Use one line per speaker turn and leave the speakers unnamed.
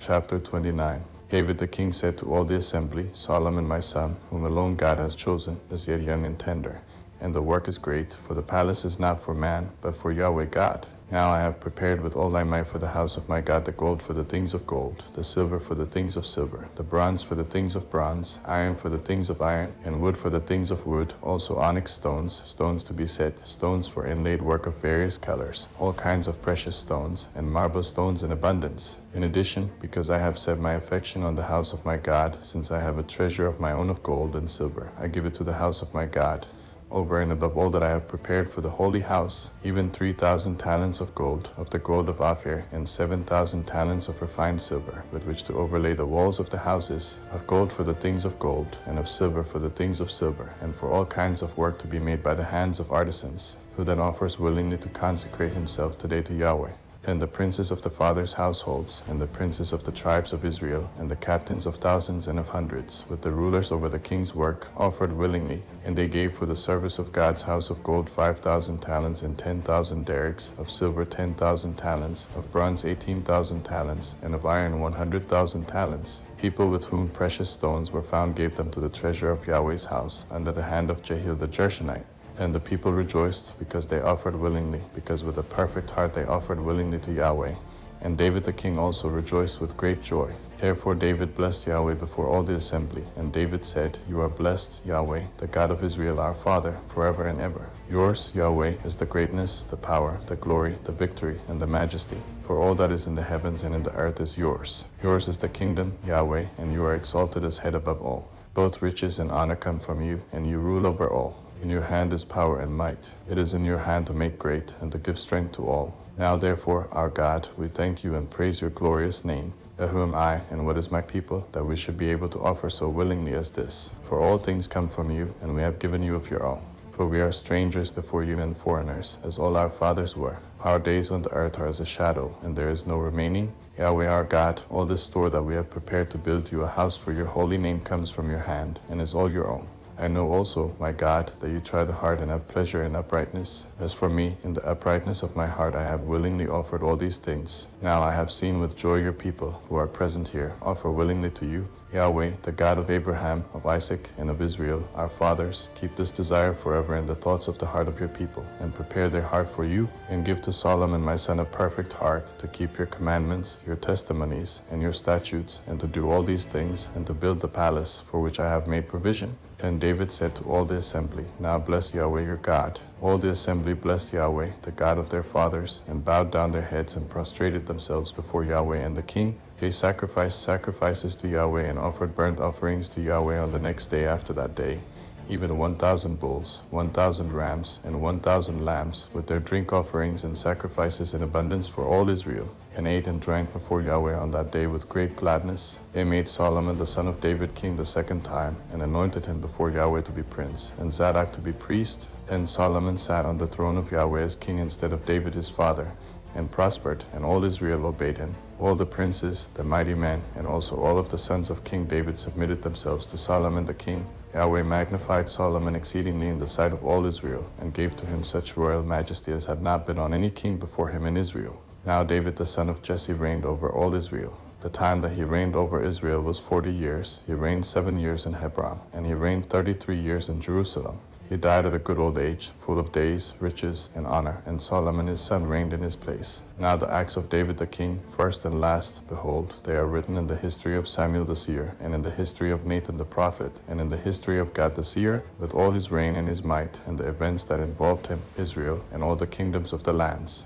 chapter 29. David the king said to all the assembly, Solomon my son, whom alone God has chosen, is yet young and tender. And the work is great, for the palace is not for man, but for Yahweh God. Now I have prepared with all thy might for the house of my God the gold for the things of gold, the silver for the things of silver, the bronze for the things of bronze, iron for the things of iron, and wood for the things of wood, also onyx stones, stones to be set, stones for inlaid work of various colors, all kinds of precious stones, and marble stones in abundance. In addition, because I have set my affection on the house of my God, since I have a treasure of my own of gold and silver, I give it to the house of my God. Over and above all that I have prepared for the holy house, even 3,000 talents of gold, of the gold of Ophir, and 7,000 talents of refined silver, with which to overlay the walls of the houses, of gold for the things of gold, and of silver for the things of silver, and for all kinds of work to be made by the hands of artisans, who then offers willingly to consecrate himself today to Yahweh. Then the princes of the fathers' households, and the princes of the tribes of Israel, and the captains of thousands and of hundreds, with the rulers over the king's work, offered willingly, and they gave for the service of God's house of gold 5,000 talents and 10,000 derricks, of silver 10,000 talents, of bronze 18,000 talents, and of iron 100,000 talents. People with whom precious stones were found gave them to the treasure of Yahweh's house, under the hand of Jehiel the Gershonite. And the people rejoiced, because they offered willingly, because with a perfect heart they offered willingly to Yahweh. And David the king also rejoiced with great joy. Therefore David blessed Yahweh before all the assembly. And David said, You are blessed, Yahweh, the God of Israel our Father, forever and ever. Yours, Yahweh, is the greatness, the power, the glory, the victory, and the majesty. For all that is in the heavens and in the earth is yours. Yours is the kingdom, Yahweh, and you are exalted as head above all. Both riches and honor come from you, and you rule over all. In your hand is power and might. It is in your hand to make great and to give strength to all. Now therefore, our God, we thank you and praise your glorious name. That who am I and what is my people, that we should be able to offer so willingly as this? For all things come from you, and we have given you of your own. For we are strangers before you and foreigners, as all our fathers were. Our days on the earth are as a shadow, and there is no remaining. Yahweh our God, all this store that we have prepared to build you a house for your holy name comes from your hand, and is all your own. I know also, my God, that you try the heart and have pleasure in uprightness. As for me, in the uprightness of my heart I have willingly offered all these things. Now I have seen with joy your people, who are present here, offer willingly to you. Yahweh, the God of Abraham, of Isaac, and of Israel, our fathers, keep this desire forever in the thoughts of the heart of your people, and prepare their heart for you, and give to Solomon my son a perfect heart, to keep your commandments, your testimonies, and your statutes, and to do all these things, and to build the palace for which I have made provision. Then David said to all the assembly, Now bless Yahweh your God. All the assembly blessed Yahweh, the God of their fathers, and bowed down their heads and prostrated themselves before Yahweh and the king. They sacrificed sacrifices to Yahweh and offered burnt offerings to Yahweh on the next day after that day, even 1,000 bulls, 1,000 rams, and 1,000 lambs, with their drink offerings and sacrifices in abundance for all Israel, and ate and drank before Yahweh on that day with great gladness. They made Solomon the son of David king the second time, and anointed him before Yahweh to be prince, and Zadok to be priest. Then Solomon sat on the throne of Yahweh as king instead of David his father, and prospered, and all Israel obeyed him. All the princes, the mighty men, and also all of the sons of King David submitted themselves to Solomon the king. Yahweh magnified Solomon exceedingly in the sight of all Israel, and gave to him such royal majesty as had not been on any king before him in Israel. Now David the son of Jesse reigned over all Israel. The time that he reigned over Israel was 40 years. He reigned 7 years in Hebron, and he reigned 33 years in Jerusalem. He died at a good old age, full of days, riches, and honor, and Solomon his son reigned in his place. Now the acts of David the king, first and last, behold, they are written in the history of Samuel the seer, and in the history of Nathan the prophet, and in the history of Gad the seer, with all his reign and his might, and the events that involved him, Israel, and all the kingdoms of the lands.